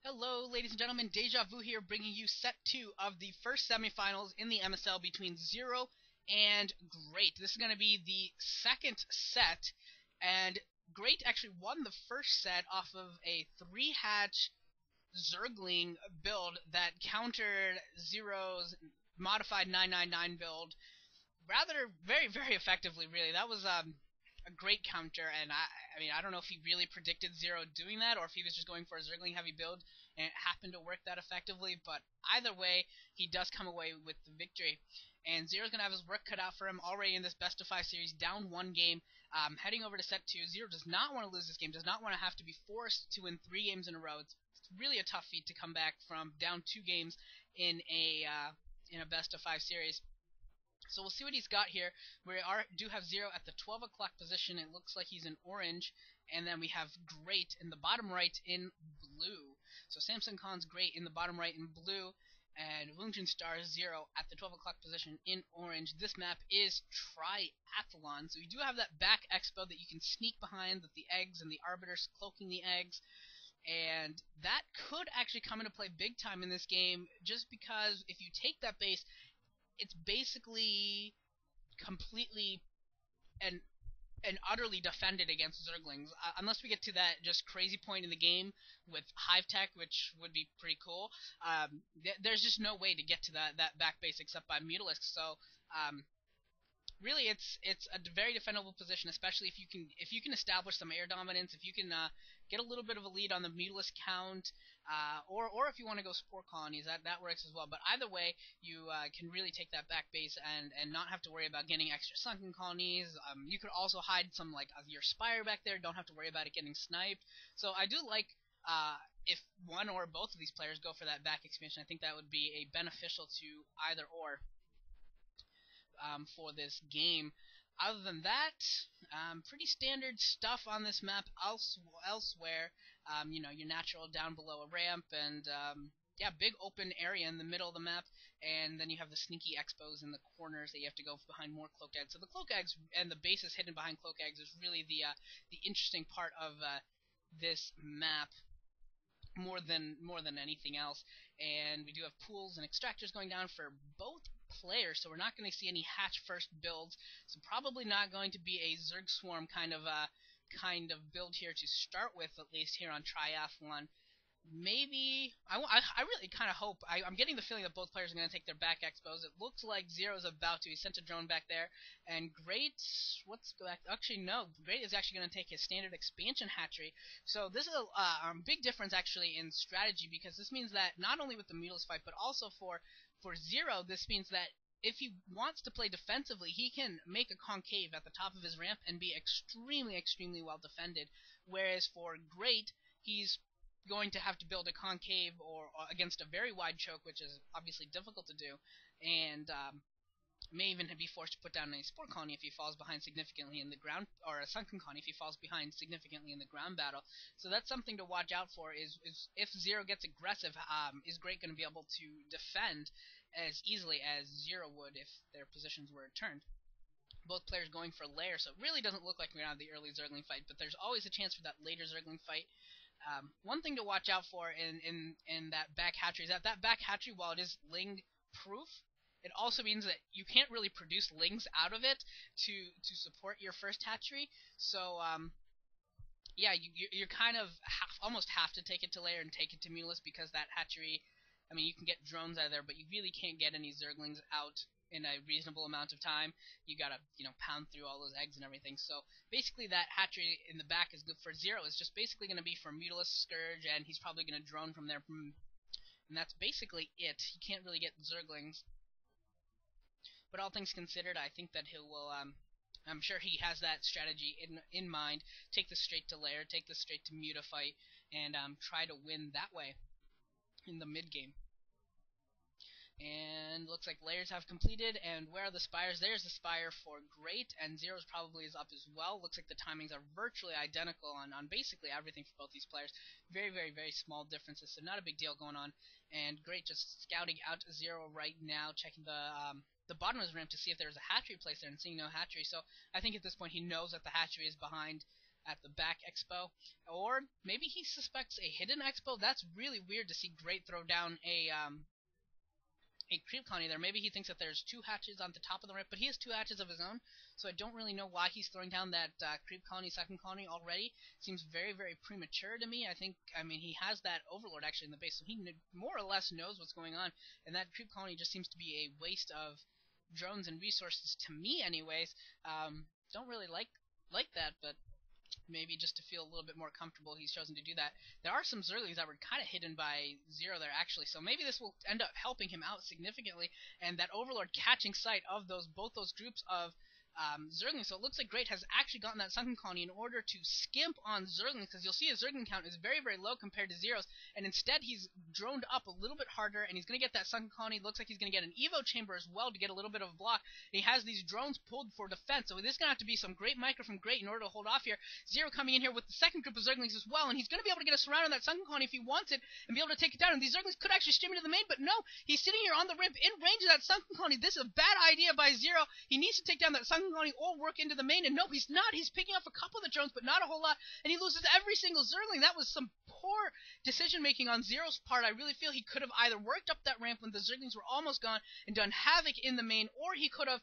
Hello, ladies and gentlemen. Deja Vu here, bringing you set 2 of the first semifinals in the MSL between Zero and Great. This is going to be the second set, and Great actually won the first set off of a 3-hatch Zergling build that countered Zero's modified 999 build very effectively, really. That was a great counter, and I don't know if he really predicted Zero doing that, or if he was just going for a Zergling heavy build, and it happened to work that effectively, but either way, he does come away with the victory. And Zero's going to have his work cut out for him already in this best-of-5 series, down 1 game, heading over to set 2. Zero does not want to lose this game, does not want to have to be forced to win 3 games in a row. It's really a tough feat to come back from down 2 games in a best-of-5 series. So we'll see what he's got here. We do have Zero at the 12 o'clock position. It looks like he's in orange. And then we have Great in the bottom right in blue. So Samson Khan's Great in the bottom right in blue. And Woongjin Star Zero at the 12 o'clock position in orange. This map is Triathlon. So you do have that back expo that you can sneak behind with the eggs and the arbiters cloaking the eggs. And that could actually come into play big time in this game, just because if you take that base, it's basically completely and utterly defended against Zerglings, unless we get to that just crazy point in the game with Hive Tech, which would be pretty cool. There's just no way to get to that back base except by Mutalisk. So really, it's a very defendable position, especially if you can establish some air dominance, if you can get a little bit of a lead on the Mutalisk count, or if you want to go Spore Colonies, that works as well. But either way, you can really take that back base and not have to worry about getting extra Sunken Colonies. You could also hide some like your Spire back there, don't have to worry about it getting sniped. So I do like if one or both of these players go for that back expansion. I think that would be a beneficial to either or. For this game. Other than that, pretty standard stuff on this map elsewhere. Your natural down below a ramp and yeah, big open area in the middle of the map, and then you have the sneaky expos in the corners that you have to go behind more cloak eggs. So the cloak eggs and the bases hidden behind cloak eggs is really the interesting part of this map. More than anything else. And we do have pools and extractors going down for both players, so we're not going to see any hatch first builds, so probably not going to be a Zerg Swarm kind of build here to start with, at least here on Triathlon. Maybe I really kind of hope I'm getting the feeling that both players are going to take their back expos. It looks like Zero's about to. He sent a drone back there, and Great, actually no, Great is actually going to take his standard expansion hatchery. So this is a big difference actually in strategy, because this means that not only with the Mutalisk fight, but also for Zero, this means that if he wants to play defensively, he can make a concave at the top of his ramp and be extremely well defended. Whereas for Great, he's going to have to build a concave or against a very wide choke, which is obviously difficult to do, and may even be forced to put down a Spore Colony if he falls behind significantly in the ground, or a Sunken Colony if he falls behind significantly in the ground battle. So that's something to watch out for, is if Zero gets aggressive, is Great going to be able to defend as easily as Zero would if their positions were turned. Both players going for lair, so it really doesn't look like we're going to have the early Zergling fight, but there's always a chance for that later Zergling fight. One thing to watch out for in that back hatchery is that back hatchery, while it is Ling proof, it also means that you can't really produce Lings out of it to support your first hatchery. So yeah, you're kind of almost have to take it to lair and take it to Mutalisk, because that hatchery, I mean, you can get drones out of there, but you really can't get any Zerglings out in a reasonable amount of time. You gotta, pound through all those eggs and everything. So basically that hatchery in the back is good for Zero. It's just basically going to be for Mutalisk, Scourge, and he's probably going to drone from there. And that's basically it. He can't really get Zerglings. But all things considered, I think that he will, I'm sure he has that strategy in mind. Take this straight to lair, take this straight to Mutafight, and try to win that way in the mid game. And looks like layers have completed, and where are the spires? There's the spire for Great, and Zero's probably is up as well. Looks like the timings are virtually identical on basically everything for both these players. Very small differences, so not a big deal going on. And Great just scouting out Zero right now, checking the bottom of his ramp to see if there's a hatchery placed there, and seeing no hatchery. So I think at this point he knows that the hatchery is behind at the back expo. Or maybe he suspects a hidden expo. That's really weird to see Great throw down a creep colony there. Maybe he thinks that there's 2 hatches on the top of the ramp, but he has 2 hatches of his own, so I don't really know why he's throwing down that creep colony, second colony already. Seems very, very premature to me. I mean, he has that overlord actually in the base, so he more or less knows what's going on, and that creep colony just seems to be a waste of drones and resources to me anyways. Don't really like that, but maybe just to feel a little bit more comfortable, he's chosen to do that. There are some Zerglings that were kind of hidden by Zero there, actually, so maybe this will end up helping him out significantly, and that Overlord catching sight of both those groups of Zerglings. So it looks like Great has actually gotten that Sunken Colony in order to skimp on Zerglings, because you'll see his Zergling count is very, very low compared to Zero's, and instead he's droned up a little bit harder, and he's going to get that Sunken Colony. Looks like he's going to get an Evo Chamber as well to get a little bit of a block. And he has these drones pulled for defense, so this is going to have to be some great micro from Great in order to hold off here. Zero coming in here with the second group of Zerglings as well, and he's going to be able to get a surround on that Sunken Colony if he wants it, and be able to take it down. And these Zerglings could actually stream into the main, but no, he's sitting here on the ramp in range of that Sunken Colony. This is a bad idea by Zero. He needs to take down that Sunken Colony or work into the main, and no, he's not. He's picking off a couple of the drones, but not a whole lot, and he loses every single Zergling. That was some poor decision-making on Zero's part. I really feel he could have either worked up that ramp when the Zerglings were almost gone and done havoc in the main, or he could have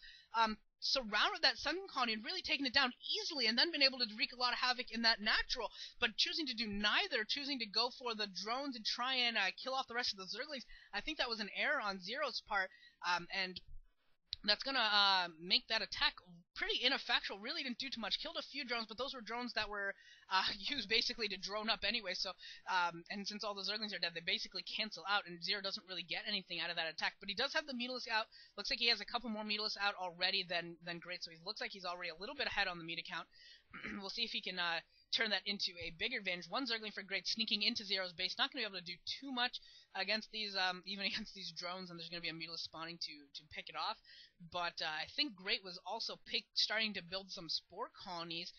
surrounded that Sunken Colony and really taken it down easily and then been able to wreak a lot of havoc in that natural, but choosing to do neither, choosing to go for the drones and try and kill off the rest of the Zerglings, I think that was an error on Zero's part, and that's going to make that attack pretty ineffectual. Really didn't do too much. Killed a few drones, but those were drones that were used basically to drone up anyway. So, and since all the Zerglings are dead, they basically cancel out, and Zero doesn't really get anything out of that attack. But he does have the Mutalisk out. Looks like he has a couple more Mutalisks out already than Great, so he looks like he's already a little bit ahead on the Meta count. We'll see if he can turn that into a bigger advantage. One Zergling for Great sneaking into Zero's base. Not going to be able to do too much against these, even against these drones, and there's going to be a Mutalisk spawning to pick it off. But I think Great was also starting to build some Spore Colonies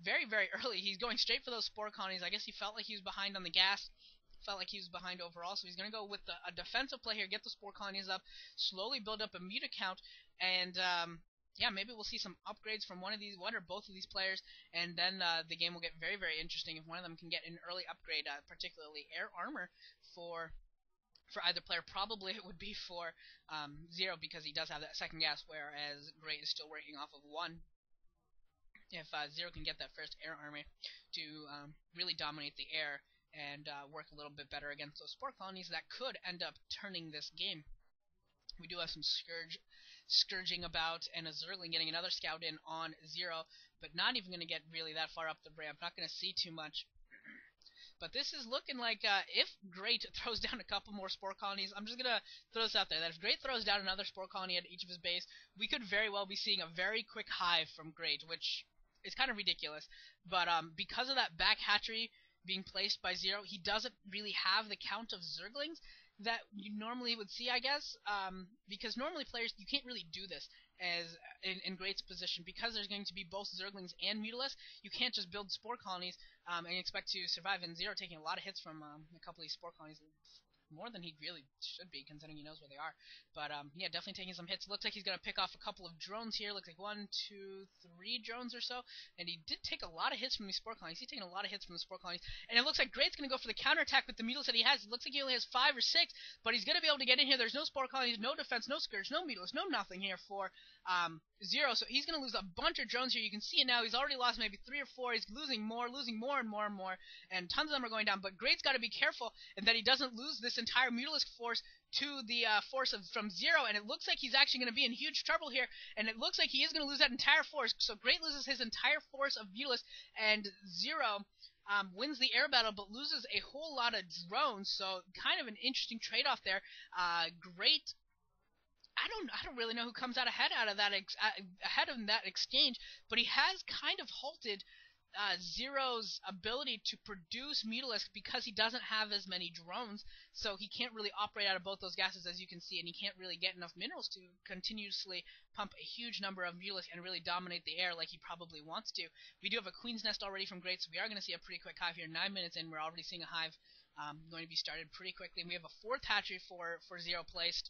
very, very early. He's going straight for those Spore Colonies. I guess he felt like he was behind on the gas. Felt like he was behind overall, so he's going to go with a defensive play here, get the Spore Colonies up, slowly build up a Muta count, and yeah, maybe we'll see some upgrades from one or both of these players, and then the game will get very, very interesting if one of them can get an early upgrade, particularly air armor for either player. Probably it would be for Zero, because he does have that second gas, whereas Great is still working off of 1. If Zero can get that first air armor to really dominate the air and work a little bit better against those Spore Colonies, that could end up turning this game. We do have some Scourging about, and a Zergling getting another scout in on Zero, but not even going to get really that far up the ramp. Not going to see too much. But this is looking like if Great throws down a couple more Spore Colonies, I'm just going to throw this out there, that if Great throws down another Spore Colony at each of his base, we could very well be seeing a very quick hive from Great, which is kind of ridiculous. But because of that back hatchery being placed by Zero, he doesn't really have the count of Zerglings that you normally would see, I guess, because normally players, you can't really do this as in Great's position, because there's going to be both Zerglings and Mutalisks. You can't just build Spore Colonies and expect to survive, and Zero taking a lot of hits from a couple of these Spore Colonies, more than he really should be, considering he knows where they are. But yeah, definitely taking some hits. Looks like he's going to pick off a couple of drones here. Looks like 1, 2, 3 drones or so. And he did take a lot of hits from these Spore Colonies. He's taking a lot of hits from the Spore Colonies. And it looks like Great's going to go for the counterattack with the Mutalisks that he has. It looks like he only has 5 or 6, but he's going to be able to get in here. There's no Spore Colonies, no defense, no Scourge, no Mutalisks, no nothing here for Zero. So he's going to lose a bunch of drones here. You can see it now. He's already lost maybe 3 or 4. He's losing more and more and more. And tons of them are going down. But Great's got to be careful and that he doesn't lose this entire Mutalisk force to the force from Zero, and it looks like he's actually going to be in huge trouble here, and it looks like he is going to lose that entire force. So Great loses his entire force of Mutalisk, and Zero wins the air battle, but loses a whole lot of drones, so kind of an interesting trade-off there. Great, I don't really know who comes out ahead of that exchange, but he has kind of halted Zero's ability to produce Mutalisk because he doesn't have as many drones, so he can't really operate out of both those gases, as you can see, and he can't really get enough minerals to continuously pump a huge number of Mutalisk and really dominate the air like he probably wants to. We do have a Queen's Nest already from Great, so we are going to see a pretty quick hive here. 9 minutes in, we're already seeing a hive going to be started pretty quickly. And we have a 4th hatchery for Zero placed.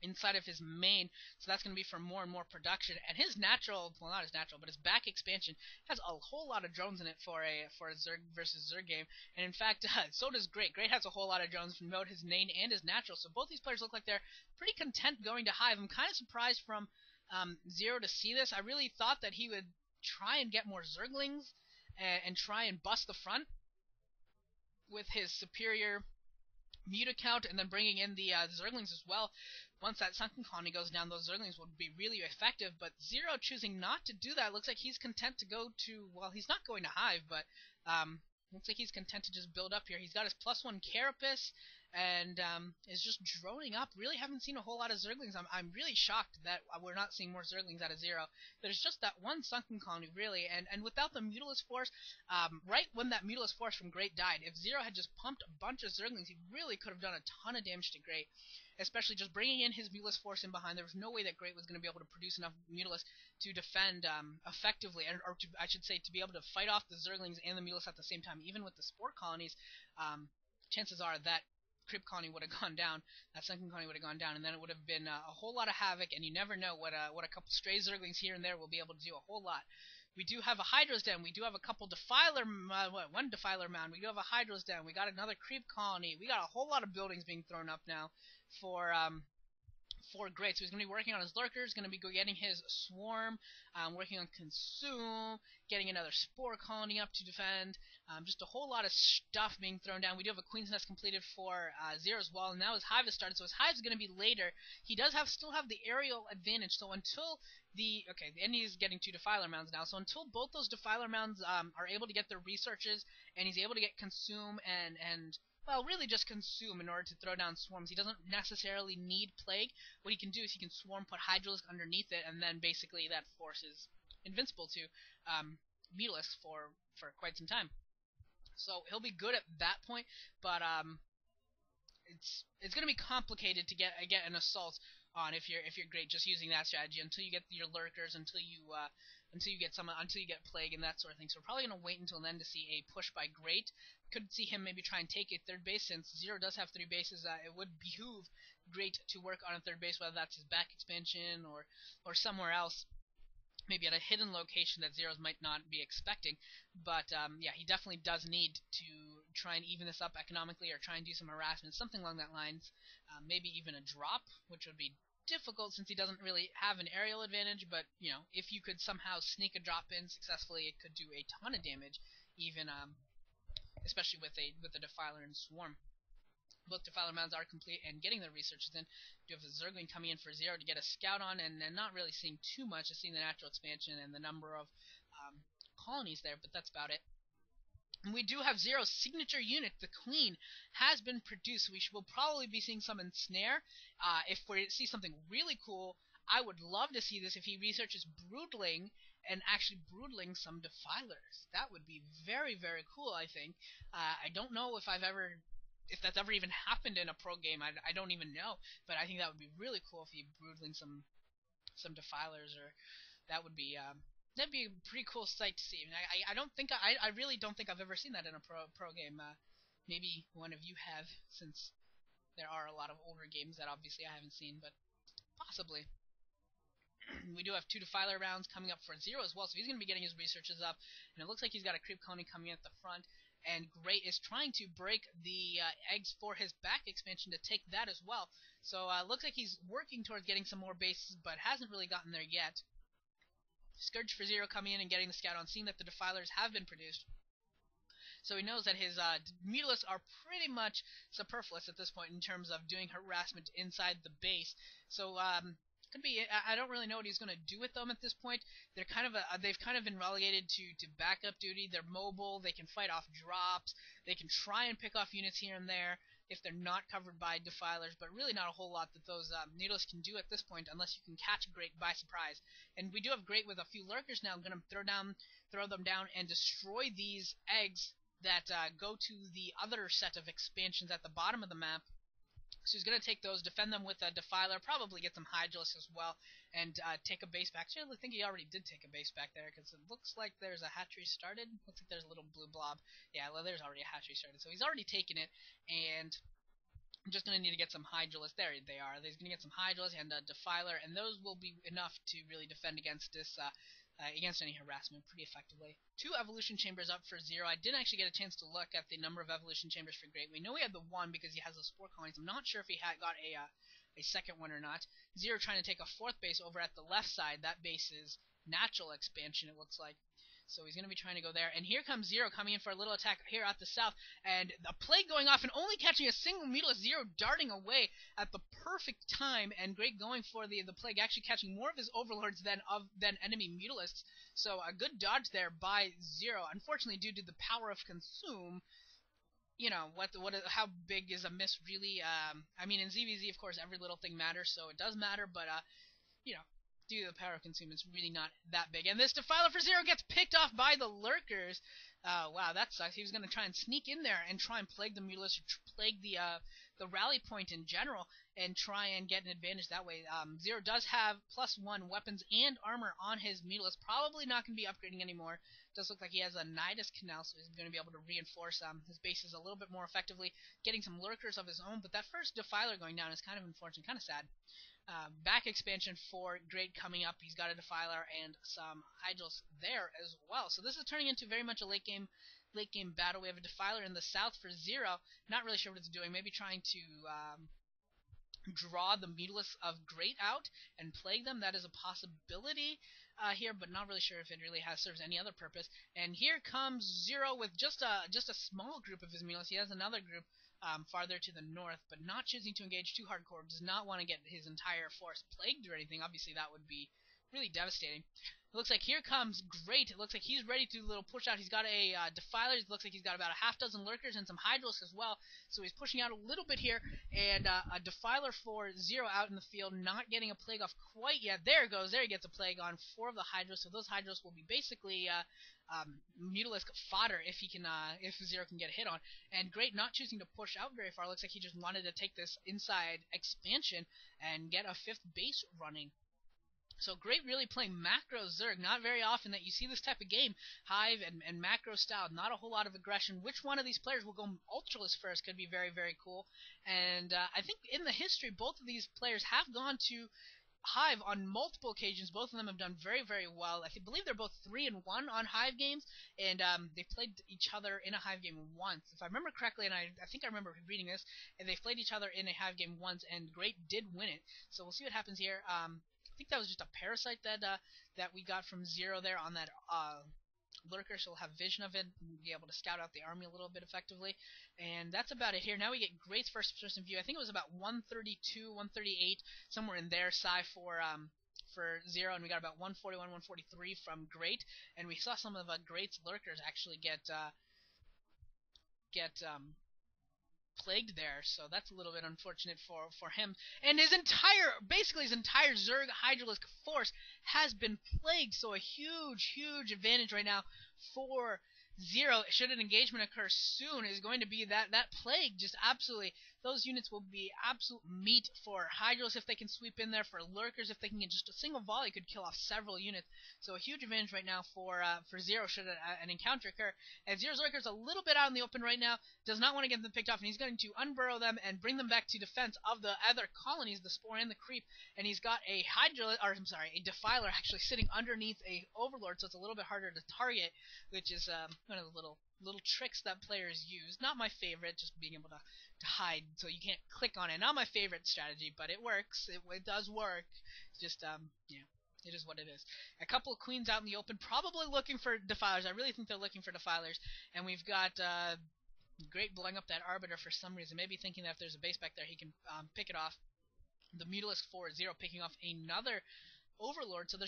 inside of his main, so that's going to be for more and more production. And his natural, well, not his natural, but his back expansion has a whole lot of drones in it for a Zerg versus Zerg game. And in fact, so does Great. Great has a whole lot of drones from both his main and his natural. So both these players look like they're pretty content going to Hive. I'm kind of surprised from Zero to see this. I really thought that he would try and get more Zerglings and try and bust the front with his superior mute account, and then bringing in the Zerglings as well. Once that Sunken Colony goes down, those Zerglings would be really effective, but Zero choosing not to do that. Looks like he's content to go to, well, he's not going to Hive, but looks like he's content to just build up here. He's got his +1 Carapace, and is just droning up. Really haven't seen a whole lot of Zerglings. I'm really shocked that we're not seeing more Zerglings out of Zero. There's just that one Sunken Colony, really, and without the Mutalist Force, right when that Mutalist Force from Great died, if Zero had just pumped a bunch of Zerglings, he really could have done a ton of damage to Great, especially just bringing in his Mutalist Force in behind. There was no way that Great was going to be able to produce enough Mutalists to defend effectively, or to, I should say, to be able to fight off the Zerglings and the Mutalists at the same time. Even with the Spore Colonies, chances are that Creep Colony would have gone down, that Sunken Colony would have gone down, and then it would have been a whole lot of havoc, and you never know what a couple stray Zerglings here and there will be able to do a whole lot. We do have a Hydra's Den, we do have a couple Defiler, one Defiler Mound, we do have a Hydra's Den, we got another Creep Colony, we got a whole lot of buildings being thrown up now for Great. So he's going to be working on his Lurkers, going to be getting his Swarm, working on Consume, getting another Spore Colony up to defend. Just a whole lot of stuff being thrown down. We do have a Queen's Nest completed for Zero as well, and now his Hive has started, so his Hive is going to be later. He does still have the aerial advantage, so until and he's getting 2 Defiler Mounds now, so until both those Defiler Mounds are able to get their researches, and he's able to get Consume and well, really just Consume in order to throw down Swarms. He doesn't necessarily need Plague. What he can do is he can Swarm, put Hydralisk underneath it, and then basically that forces Invincible to Mutalisk for quite some time. So he'll be good at that point, but it's going to be complicated to get an assault on if you're Great just using that strategy until you get your Lurkers, until you get Plague and that sort of thing. So we're probably going to wait until then to see a push by Great. Could see him maybe try and take a third base, since Zero does have 3 bases. It would behoove Great to work on a third base, whether that's his back expansion or somewhere else, maybe at a hidden location that Zeros might not be expecting. But yeah, he definitely does need to try and even this up economically, or try and do some harassment, something along that lines. Maybe even a drop, which would be difficult since he doesn't really have an aerial advantage. But you know, if you could somehow sneak a drop in successfully, it could do a ton of damage, even especially with a Defiler and Swarm. Both Defiler Mounds are complete and getting their researches in. You have a Zergling coming in for Zero to get a Scout on, and not really seeing too much, just seeing the natural expansion and the number of colonies there, but that's about it. And we do have Zero's signature unit, the Queen, has been produced. We will probably be seeing some in Snare. If we see something really cool, I would love to see this if he researches Broodling and actually Broodling some Defilers. That would be very, very cool, I think. I don't know if that's ever even happened in a pro game. I don't even know, but I think that would be really cool if he Broodling some Defilers, or that would be that'd be a pretty cool sight to see. I don't think I really don't think I've ever seen that in a pro game. Maybe one of you have, since there are a lot of older games that obviously I haven't seen, but possibly. We do have 2 Defiler rounds coming up for Zero as well, so he's going to be getting his researches up, and it looks like he's got a Creep Colony coming in at the front, and Great is trying to break the eggs for his back expansion to take that as well. So it looks like he's working towards getting some more bases, but hasn't really gotten there yet. Scourge for Zero coming in and getting the Scout on, seeing that the Defilers have been produced. So he knows that his Mutalists are pretty much superfluous at this point in terms of doing harassment inside the base. So could be. I don't really know what he's going to do with them at this point. They've kind of been relegated to backup duty. They're mobile. They can fight off drops. They can try and pick off units here and there if they're not covered by Defilers, but really not a whole lot that those Mutalists can do at this point, unless you can catch Great by surprise. And we do have Great with a few Lurkers now. Going to throw them down and destroy these eggs that go to the other set of expansions at the bottom of the map. So he's going to take those, defend them with a Defiler, probably get some Hydralisk as well, and take a base back. Actually, I think he already did take a base back there, because it looks like there's a hatchery started. Looks like there's a little blue blob. Yeah, well, there's already a hatchery started. So he's already taken it, and I'm just going to need to get some Hydralisk. There they are. He's going to get some Hydralisk and a Defiler, and those will be enough to really defend against this, against any harassment pretty effectively. 2 Evolution Chambers up for Zero. I didn't actually get a chance to look at the number of Evolution Chambers for Great. We know he had the 1 because he has the Spore Colonies. I'm not sure if he had got a second one or not. Zero trying to take a 4th base over at the left side. That base is natural expansion, it looks like. So he's going to be trying to go there. And here comes Zero coming in for a little attack here at the south. And a Plague going off and only catching a single Mutalisk. Zero darting away at the perfect time. And Great going for the Plague, actually catching more of his Overlords than enemy Mutalisks. So a good dodge there by Zero. Unfortunately, due to the power of Consume, you know, how big is a miss really? I mean, in ZVZ, of course, every little thing matters. So it does matter, but you know, due to the power consumed, it's really not that big. And this Defiler for Zero gets picked off by the Lurkers. Wow, that sucks. He was going to try and sneak in there and try and plague the Mutalisk, plague the rally point in general, and try and get an advantage that way. Zero does have +1 weapons and armor on his Mutalisk. Probably not going to be upgrading anymore. Does look like he has a Nidus Canal, so he's going to be able to reinforce his bases a little bit more effectively, getting some Lurkers of his own. But that first Defiler going down is kind of unfortunate, kind of sad. Back expansion for Great coming up. He's got a Defiler and some Hydrals there as well. So this is turning into very much a late game battle. We have a Defiler in the south for Zero. Not really sure what it's doing. Maybe trying to draw the Mutalisks of Great out and plague them. That is a possibility here, but not really sure if it really serves any other purpose. And here comes Zero with just a small group of his Mutalisks. He has another group farther to the north, but not choosing to engage too hardcore. Does not want to get his entire force plagued or anything. Obviously, that would be really devastating. It looks like here comes Great. It looks like he's ready to do a little push out. He's got a Defiler. It looks like he's got about a half dozen Lurkers and some Hydrals as well. So he's pushing out a little bit here. And a Defiler for Zero out in the field. Not getting a Plague off quite yet. There it goes. There he gets a Plague on 4 of the Hydrals. So those Hydrals will be basically Mutalisk fodder if Zero can get a hit on. And Great not choosing to push out very far. Looks like he just wanted to take this inside expansion and get a 5th base running. So Great really playing macro Zerg. Not very often that you see this type of game. Hive and macro style. Not a whole lot of aggression. Which one of these players will go Ultralisk first could be very, very cool. And I think in the history, both of these players have gone to Hive on multiple occasions. Both of them have done very, very well. I believe they're both 3-1 on Hive games, and they played each other in a Hive game once. If I remember correctly, and I think I remember reading this, and they played each other in a Hive game once, and Great did win it. So we'll see what happens here. I think that was just a Parasite that we got from Zero there on that Lurker, so we'll have vision of it and be able to scout out the army a little bit effectively. And that's about it here. Now we get Great's first person view. I think it was about 132, 138, somewhere in there, for Zero, and we got about 141, 143 from Great. And we saw some of Great's Lurkers actually get plagued there, so that's a little bit unfortunate for him. And basically his entire Zerg Hydralisk force has been plagued, so a huge advantage right now for Zero, should an engagement occur soon, is going to be that plague. Just absolutely, those units will be absolute meat for Hydrals if they can sweep in there, for Lurkers if they can get just a single volley could kill off several units. So a huge advantage right now for Zero should an encounter occur. And Zero's Lurker's a little bit out in the open right now, does not want to get them picked off, and he's going to unburrow them and bring them back to defense of the other colonies, the Spore and the Creep. And he's got a Defiler actually sitting underneath a Overlord, so it's a little bit harder to target, which is one of the little tricks that players use. Not my favorite, just being able to hide so you can't click on it. Not my favorite strategy, but it works. It does work. It's just yeah. It is what it is. A couple of Queens out in the open, probably looking for Defilers. I really think they're looking for Defilers. And we've got Great blowing up that Arbiter for some reason. Maybe thinking that if there's a base back there, he can pick it off. The Mutalisk 4-0 picking off another Overlord, so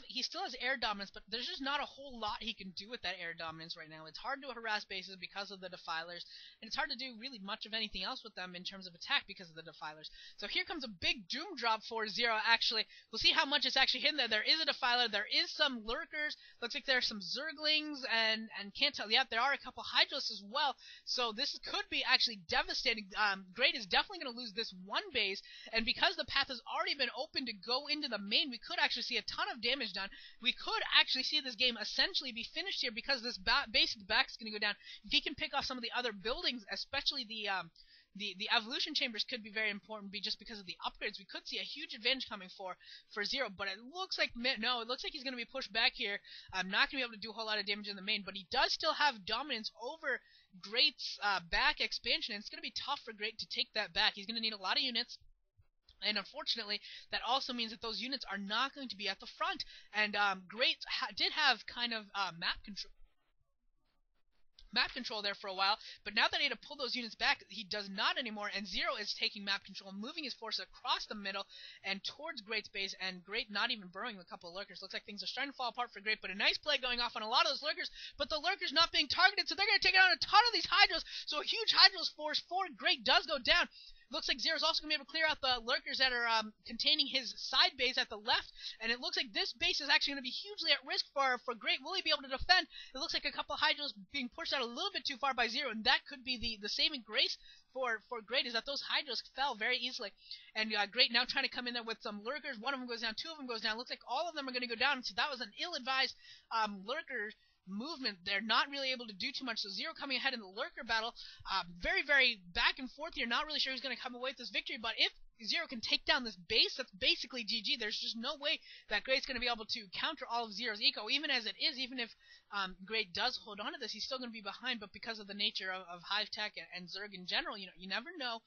he still has air dominance, but there's just not a whole lot he can do with that air dominance right now. It's hard to harass bases because of the Defilers, and it's hard to do really much of anything else with them in terms of attack because of the Defilers. So here comes a big Doom drop for Zero, actually. We'll see how much it's actually hidden there. There is a Defiler, there is some Lurkers, looks like there's some Zerglings, and can't tell, yeah, there are a couple Hydrals as well, so this could be actually devastating. Great is definitely going to lose this one base, and because the path has already been open to go into the main, we could actually see a ton of damage done. We could actually see this game essentially be finished here because this base at the back is going to go down. If he can pick off some of the other buildings, especially the the evolution chambers could be very important, just because of the upgrades. We could see a huge advantage coming for Zero, but it looks like no, it looks like he's going to be pushed back here. I'm not going to be able to do a whole lot of damage in the main, but he does still have dominance over Great's back expansion, and it's going to be tough for Great to take that back. He's going to need a lot of units. And unfortunately, that also means that those units are not going to be at the front. And Great did have kind of map control there for a while, but now that he had to pull those units back, he does not anymore, and Zero is taking map control, moving his force across the middle and towards Great's base, and Great not even burrowing a couple of lurkers. Looks like things are starting to fall apart for Great, but a nice play going off on a lot of those lurkers, but the lurkers not being targeted, so they're going to take out a ton of these Hydros, so a huge Hydros force for Great does go down. Looks like Zero's also going to be able to clear out the lurkers that are containing his side base at the left, and it looks like this base is actually going to be hugely at risk for Great. Will he be able to defend? It looks like a couple of Hydros being pushed out a little bit too far by Zero, and that could be the saving grace for Great, is that those Hydros fell very easily. And Great now trying to come in there with some lurkers. One of them goes down, two of them goes down. Looks like all of them are going to go down, so that was an ill-advised lurker movement. They're not really able to do too much, so Zero coming ahead in the lurker battle, very, very back and forth here, not really sure who's going to come away with this victory, but if Zero can take down this base, that's basically GG. There's just no way that Great's going to be able to counter all of Zero's eco, even as it is, even if Great does hold on to this, he's still going to be behind, but because of the nature of Hive Tech and Zerg in general, you never know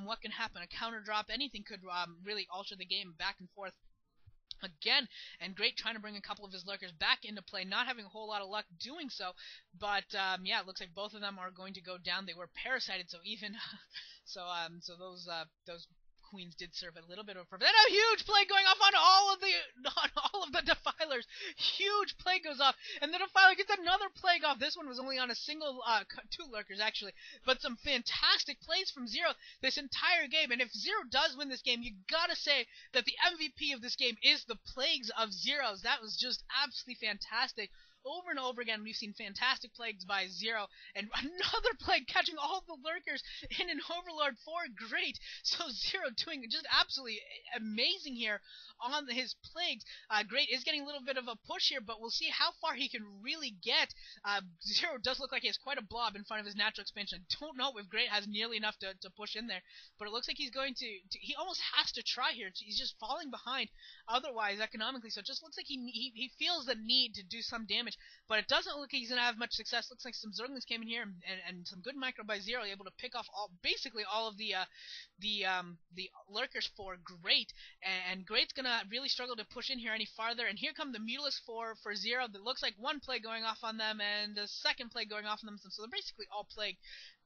what can happen. A counter drop, anything could really alter the game back and forth again, and Great trying to bring a couple of his lurkers back into play, not having a whole lot of luck doing so, but yeah, it looks like both of them are going to go down. They were parasited, so even so those queens did serve a little bit of a purpose. And a huge play going off on all of the defilers. Huge play goes off, and the defiler gets another plague off. This one was only on a single two lurkers actually, but some fantastic plays from Zero this entire game. And if Zero does win this game, you gotta say that the MVP of this game is the plagues of Zeros. That was just absolutely fantastic. Over and over again, we've seen fantastic plagues by Zero, and another plague catching all the lurkers in an Overlord for Great. So Zero doing just absolutely amazing here on his plagues. Great is getting a little bit of a push here, but we'll see how far he can really get. Zero does look like he has quite a blob in front of his natural expansion. I don't know if Great has nearly enough to push in there, but it looks like he's going to he almost has to try here. He's just falling behind otherwise economically, so it just looks like he feels the need to do some damage. But it doesn't look like he's going to have much success. Looks like some Zerglings came in here and some good micro by Zero, able to pick off basically all of the lurkers for Great. And Great's going to really struggle to push in here any farther. And here come the Mutalisk for Zero. That looks like one plague going off on them and a second plague going off on them. So they're basically all plagued.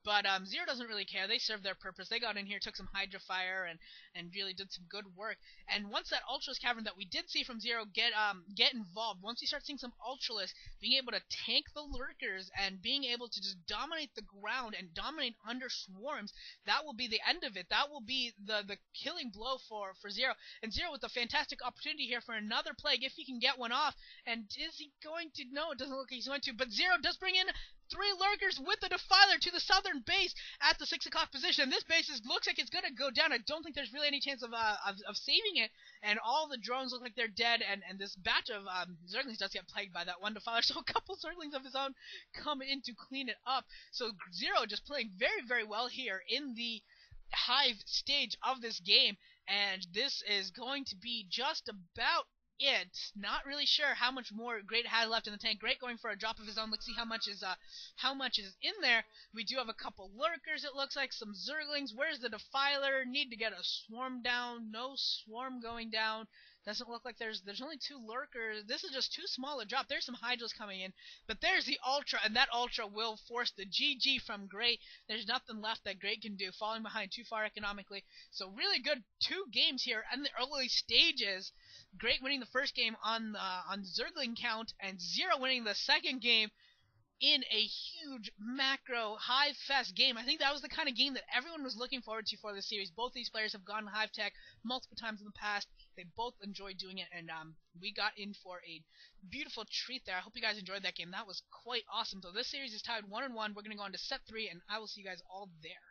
But Zero doesn't really care. They served their purpose. They got in here, took some Hydra Fire, and really did some good work. And once that Ultralisk Cavern that we did see from Zero get involved, once you start seeing some Ultralisk being able to tank the lurkers and being able to just dominate the ground and dominate under swarms, that will be the end of it. That will be the killing blow for Zero. And Zero with a fantastic opportunity here for another plague if he can get one off. And is he going to? No, it doesn't look like he's going to. But Zero does bring in 3 lurkers with the defiler to the southern base at the 6 o'clock position. This base looks like it's going to go down. I don't think there's really any chance of saving it. And all the drones look like they're dead. And this batch of Zerglings does get plagued by that one defiler. So a couple Zerglings of his own come in to clean it up. So Zero just playing very, very well here in the Hive stage of this game. And this is going to be just about it. Not really sure how much more Great has left in the tank. Great going for a drop of his own. Let's see how much is in there. We do have a couple lurkers, it looks like, some Zerglings. Where's the defiler? Need to get a swarm down. No swarm going down. Doesn't look like there's only 2 lurkers. This is just too small a drop. There's some Hydras coming in, but there's the Ultra, and that Ultra will force the GG from Great. There's nothing left that Great can do, falling behind too far economically. So really good 2 games here in the early stages. Great winning the first game on Zergling count, and Zero winning the second game in a huge macro Hive Fest game. I think that was the kind of game that everyone was looking forward to for this series. Both these players have gone to Hive Tech multiple times in the past. They both enjoyed doing it, and we got in for a beautiful treat there. I hope you guys enjoyed that game. That was quite awesome. So this series is tied 1-1. We're going to go on to set 3, and I will see you guys all there.